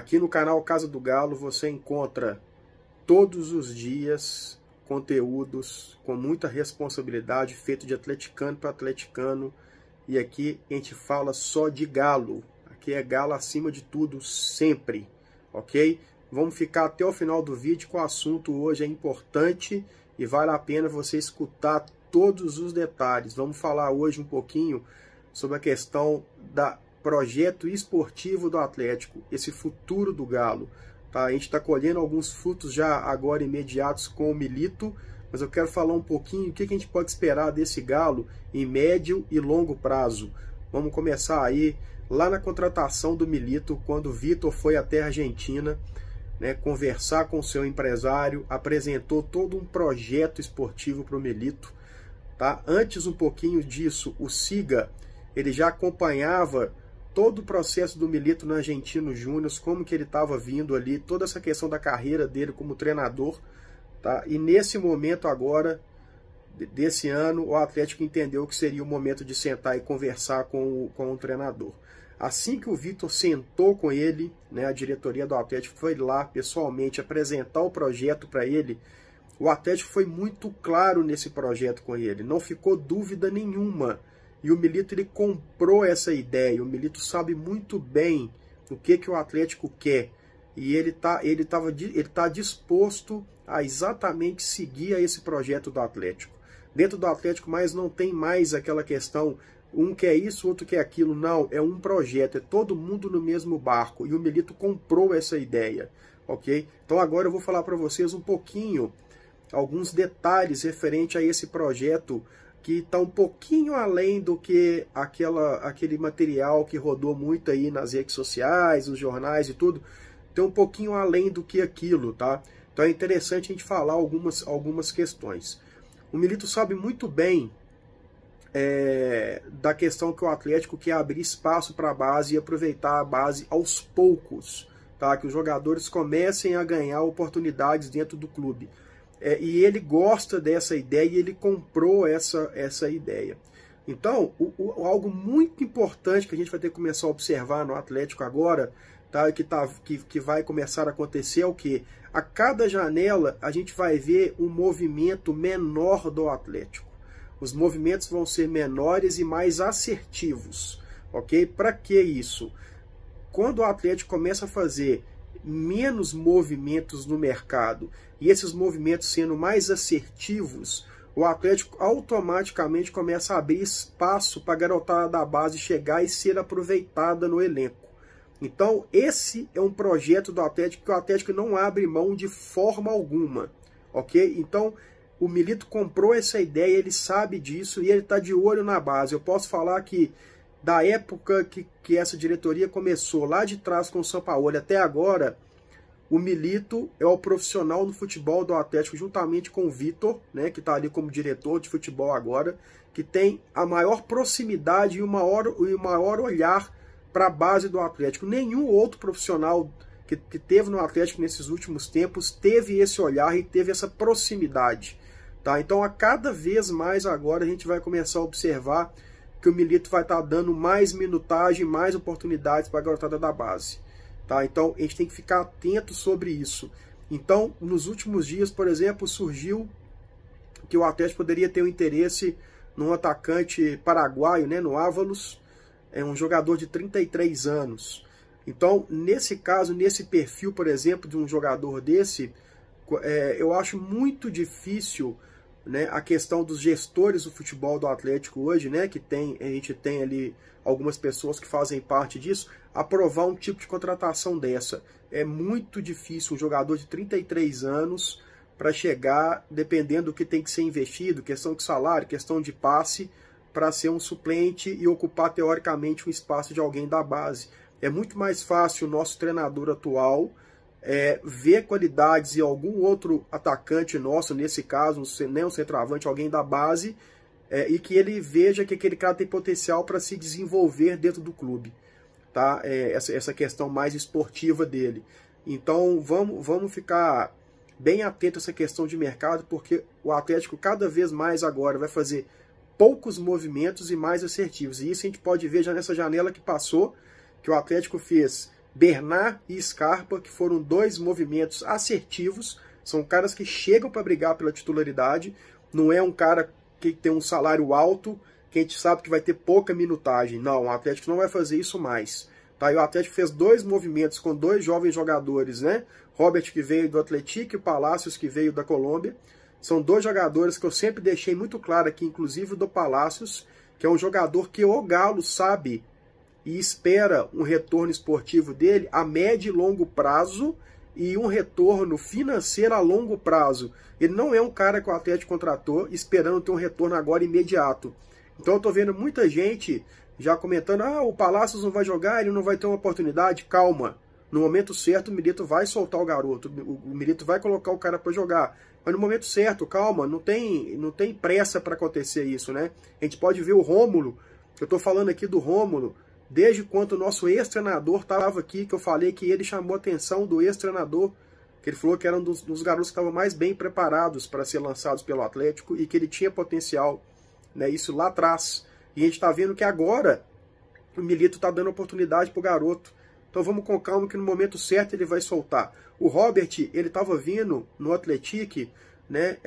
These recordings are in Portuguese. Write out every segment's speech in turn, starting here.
Aqui no canal Casa do Galo você encontra todos os dias conteúdos com muita responsabilidade, feito de atleticano para atleticano. E aqui a gente fala só de galo. Aqui é galo acima de tudo, sempre. Ok? Vamos ficar até o final do vídeo, que o assunto hoje é importante e vale a pena você escutar todos os detalhes. Vamos falar hoje um pouquinho sobre a questão do projeto esportivo do Atlético, esse futuro do Galo. Tá? A gente está colhendo alguns frutos já agora imediatos com o Milito, mas eu quero falar um pouquinho o que a gente pode esperar desse Galo em médio e longo prazo. Vamos começar aí lá na contratação do Milito, quando o Vitor foi até a Argentina, né, conversar com o seu empresário, apresentou todo um projeto esportivo para o Milito. Tá? Antes um pouquinho disso, o Siga, ele já acompanhava todo o processo do Milito no Argentino Júnior, como que ele estava vindo ali, toda essa questão da carreira dele como treinador. Tá? E nesse momento agora, desse ano, o Atlético entendeu que seria o momento de sentar e conversar com o treinador. Assim que o Vitor sentou com ele, né, a diretoria do Atlético foi lá pessoalmente apresentar o projeto para ele. O Atlético foi muito claro nesse projeto com ele, não ficou dúvida nenhuma. E o Milito ele comprou essa ideia, o Milito sabe muito bem o que o Atlético quer. E ele tá disposto a exatamente seguir a esse projeto do Atlético. Dentro do Atlético, mas não tem mais aquela questão, um quer isso, outro quer aquilo. Não, é um projeto, é todo mundo no mesmo barco. E o Milito comprou essa ideia, ok? Então agora eu vou falar para vocês um pouquinho, alguns detalhes referente a esse projeto, que está um pouquinho além do que aquele material que rodou muito aí nas redes sociais, nos jornais e tudo. Tem um pouquinho além do que aquilo, tá? Então é interessante a gente falar algumas questões. O Milito sabe muito bem da questão que o Atlético quer abrir espaço para a base e aproveitar a base aos poucos, tá? Que os jogadores comecem a ganhar oportunidades dentro do clube. E ele gosta dessa ideia e ele comprou essa ideia. Então, algo muito importante que a gente vai ter que começar a observar no Atlético agora, tá? Que vai começar a acontecer é o quê? A cada janela a gente vai ver um movimento menor do Atlético. Os movimentos vão ser menores e mais assertivos, ok? Para que isso? Quando o Atlético começa a fazer menos movimentos no mercado e esses movimentos sendo mais assertivos, o Atlético automaticamente começa a abrir espaço para a garotada da base chegar e ser aproveitada no elenco. Então esse é um projeto do Atlético que o Atlético não abre mão de forma alguma, ok? Então o Milito comprou essa ideia, ele sabe disso e ele está de olho na base. Eu posso falar que da época que essa diretoria começou, lá de trás com o Sampaoli até agora, o Milito é o profissional no futebol do Atlético, juntamente com o Vitor, né, que está ali como diretor de futebol agora, que tem a maior proximidade e o maior olhar para a base do Atlético. Nenhum outro profissional que teve no Atlético nesses últimos tempos teve esse olhar e teve essa proximidade. Tá? Então, a cada vez mais agora a gente vai começar a observar que o Milito vai estar dando mais minutagem, mais oportunidades para a garotada da base. Tá? Então, a gente tem que ficar atento sobre isso. Então, nos últimos dias, por exemplo, surgiu que o Atlético poderia ter um interesse num atacante paraguaio, né, no Ávalos, um jogador de 33 anos. Então, nesse caso, nesse perfil, por exemplo, de um jogador desse, eu acho muito difícil, né, a questão dos gestores do futebol do Atlético hoje, né, que a gente tem ali algumas pessoas que fazem parte disso, aprovar um tipo de contratação dessa. É muito difícil um jogador de 33 anos para chegar, dependendo do que tem que ser investido, questão de salário, questão de passe, para ser um suplente e ocupar teoricamente um espaço de alguém da base. É muito mais fácil o nosso treinador atual ver qualidades em algum outro atacante nosso, nesse caso, nem um centroavante, alguém da base, e que ele veja que aquele cara tem potencial para se desenvolver dentro do clube. Tá? Essa questão mais esportiva dele. Então vamos ficar bem atento a essa questão de mercado, porque o Atlético cada vez mais agora vai fazer poucos movimentos e mais assertivos. E isso a gente pode ver já nessa janela que passou, que o Atlético fez Bernard e Scarpa, que foram dois movimentos assertivos, são caras que chegam para brigar pela titularidade, não é um cara que tem um salário alto, que a gente sabe que vai ter pouca minutagem. Não, o Atlético não vai fazer isso mais. Tá? E o Atlético fez dois movimentos com dois jovens jogadores, né? Robert, que veio do Atlético, e o Palacios, que veio da Colômbia. São dois jogadores que eu sempre deixei muito claro aqui, inclusive do Palacios, que é um jogador que o Galo sabe e espera um retorno esportivo dele a médio e longo prazo e um retorno financeiro a longo prazo. Ele não é um cara que o Atlético contratou esperando ter um retorno agora imediato. Então eu estou vendo muita gente já comentando, o Palacios não vai jogar, ele não vai ter uma oportunidade. Calma, no momento certo o Milito vai soltar o garoto, o Milito vai colocar o cara para jogar. Mas no momento certo, calma, não tem pressa para acontecer isso, né? A gente pode ver o Rômulo, eu estou falando aqui do Rômulo, desde quando o nosso ex-treinador estava aqui, que eu falei que ele chamou a atenção do ex-treinador, que ele falou que era um dos garotos que estavam mais bem preparados para ser lançados pelo Atlético e que ele tinha potencial, né? Isso lá atrás. E a gente está vendo que agora o Milito está dando oportunidade para o garoto. Então vamos com calma que no momento certo ele vai soltar. O Robert, ele estava vindo no Atlético, né,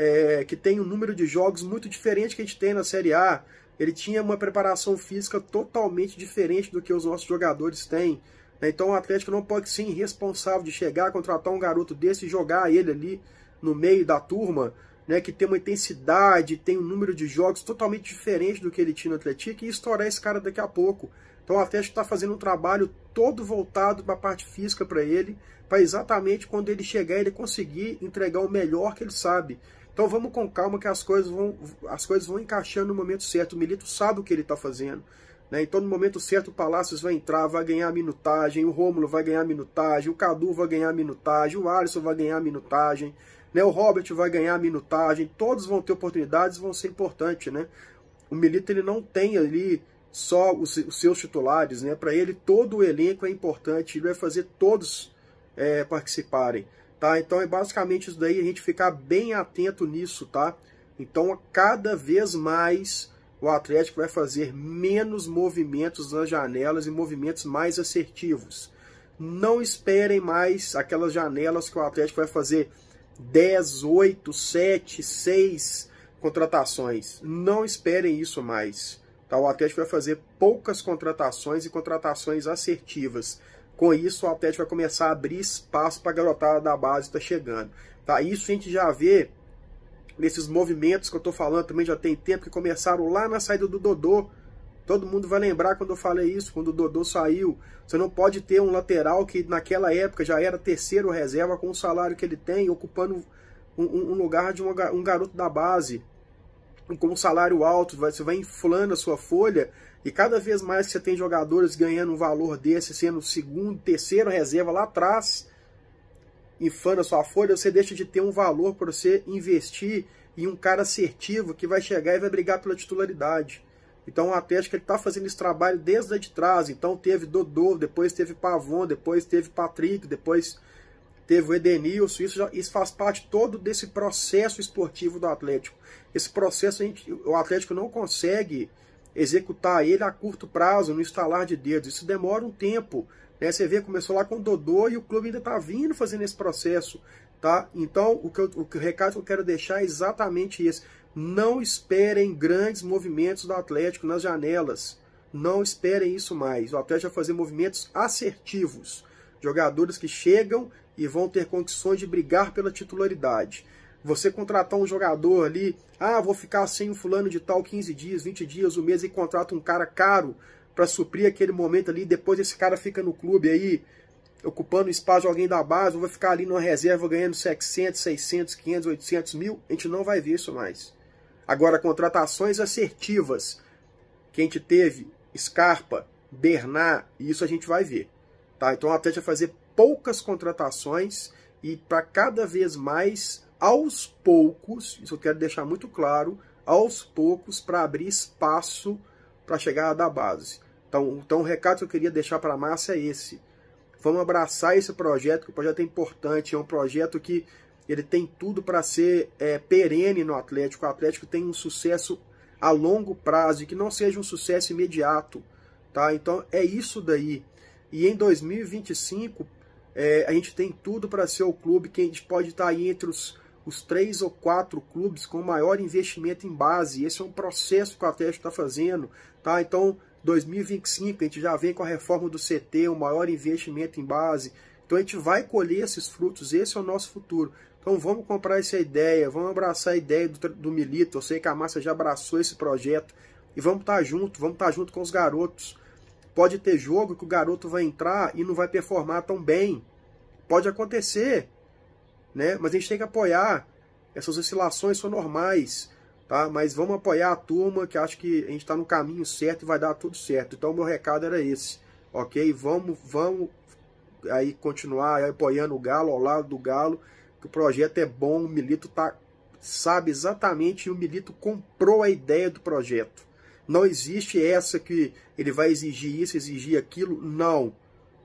que tem um número de jogos muito diferente que a gente tem na Série A. Ele tinha uma preparação física totalmente diferente do que os nossos jogadores têm. Né? Então o Atlético não pode ser irresponsável de chegar, contratar um garoto desse e jogar ele ali no meio da turma, né, que tem uma intensidade, tem um número de jogos totalmente diferente do que ele tinha no Atlético, e estourar esse cara daqui a pouco. Então o Atlético está fazendo um trabalho todo voltado para a parte física para ele, para exatamente quando ele chegar ele conseguir entregar o melhor que ele sabe. Então vamos com calma que as coisas vão encaixando no momento certo. O Milito sabe o que ele está fazendo, né? Então no momento certo o Palacios vai entrar, vai ganhar minutagem, o Rômulo vai ganhar minutagem, o Cadu vai ganhar minutagem, o Alisson vai ganhar minutagem, né? O Robert vai ganhar minutagem, todos vão ter oportunidades, vão ser importantes, né? O Milito ele não tem ali só os seus titulares, né? Para ele todo o elenco é importante, ele vai fazer todos participarem, tá? Então é basicamente isso daí, a gente ficar bem atento nisso, tá? Então cada vez mais o Atlético vai fazer menos movimentos nas janelas e movimentos mais assertivos. Não esperem mais aquelas janelas que o Atlético vai fazer 10, 8, 7, 6 contratações. Não esperem isso mais. Tá? O Atlético vai fazer poucas contratações e contratações assertivas. Com isso, o Atlético vai começar a abrir espaço para a garotada da base que está chegando. Tá? Isso a gente já vê nesses movimentos que eu estou falando também, já tem tempo, que começaram lá na saída do Dodô. Todo mundo vai lembrar quando eu falei isso, quando o Dodô saiu. Você não pode ter um lateral que naquela época já era terceiro reserva com o salário que ele tem, ocupando um lugar de um garoto da base, com um salário alto. Você vai inflando a sua folha, e cada vez mais que você tem jogadores ganhando um valor desse, sendo segundo, terceiro reserva lá atrás, inflando a sua folha, você deixa de ter um valor para você investir em um cara assertivo que vai chegar e vai brigar pela titularidade. Então o Atlético está fazendo esse trabalho desde lá de trás. Então teve Dodô, depois teve Pavon, depois teve Patrick, depois teve o Edenilson. Isso faz parte todo desse processo esportivo do Atlético. Esse processo o Atlético não consegue executar ele a curto prazo, no estalar de dedos. Isso demora um tempo. Né? Você vê, começou lá com o Dodô e o clube ainda está vindo fazendo esse processo. Tá? Então o recado que eu quero deixar é exatamente esse. Não esperem grandes movimentos do Atlético nas janelas. Não esperem isso mais. O Atlético vai fazer movimentos assertivos. Jogadores que chegam e vão ter condições de brigar pela titularidade. Você contratar um jogador ali, vou ficar sem o fulano de tal 15 dias, 20 dias, um mês, e contrata um cara caro para suprir aquele momento ali, depois esse cara fica no clube aí, ocupando o espaço de alguém da base, ou vai ficar ali numa reserva ganhando 700, 600, 500, 800 mil. A gente não vai ver isso mais. Agora, contratações assertivas, que a gente teve, Scarpa, Bernard, isso a gente vai ver. Tá? Então o Atlético vai fazer poucas contratações e para cada vez mais, aos poucos, isso eu quero deixar muito claro, aos poucos, para abrir espaço para a chegada da base. Então o recado que eu queria deixar para a massa é esse. Vamos abraçar esse projeto, que o projeto é importante, é um projeto que ele tem tudo para ser perene no Atlético. O Atlético tem um sucesso a longo prazo e que não seja um sucesso imediato. Tá? Então é isso daí. E em 2025, a gente tem tudo para ser o clube que a gente pode estar aí entre os 3 ou 4 clubes com maior investimento em base. Esse é um processo que o Atlético está fazendo, tá? Então, 2025, a gente já vem com a reforma do CT, o maior investimento em base. Então, a gente vai colher esses frutos, esse é o nosso futuro. Então, vamos comprar essa ideia, vamos abraçar a ideia do Milito. Eu sei que a Massa já abraçou esse projeto. E vamos estar junto com os garotos. Pode ter jogo que o garoto vai entrar e não vai performar tão bem. Pode acontecer, né? Mas a gente tem que apoiar. Essas oscilações são normais, tá? Mas vamos apoiar a turma, que acho que a gente está no caminho certo e vai dar tudo certo. Então, o meu recado era esse, ok? Vamos aí continuar apoiando o Galo, ao lado do Galo, que o projeto é bom, o Milito sabe exatamente, e o Milito comprou a ideia do projeto. Não existe essa que ele vai exigir isso, exigir aquilo, não.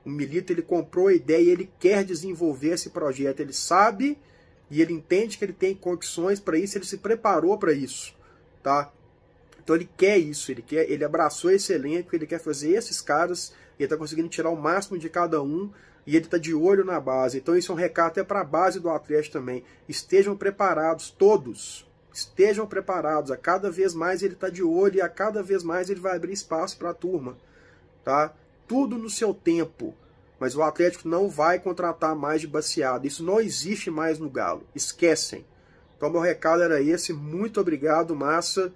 O Milito, ele comprou a ideia e ele quer desenvolver esse projeto. Ele sabe e ele entende que ele tem condições para isso, ele se preparou para isso, tá? Então ele quer isso, ele abraçou esse elenco, ele quer fazer esses caras, ele está conseguindo tirar o máximo de cada um e ele está de olho na base. Então isso é um recado até para a base do Atlético também. Estejam preparados, todos. Estejam preparados, a cada vez mais ele está de olho e a cada vez mais ele vai abrir espaço para a turma, tá? Tudo no seu tempo, mas o Atlético não vai contratar mais de baseado, isso não existe mais no Galo, esquecem. Então meu recado era esse, muito obrigado, Massa,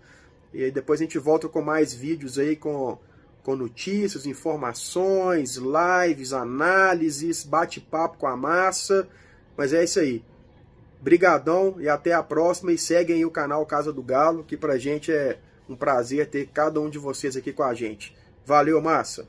e depois a gente volta com mais vídeos aí, com notícias, informações, lives, análises, bate-papo com a Massa, mas é isso aí. Brigadão e até a próxima, e seguem aí o canal Casa do Galo, que pra gente é um prazer ter cada um de vocês aqui com a gente. Valeu, Massa!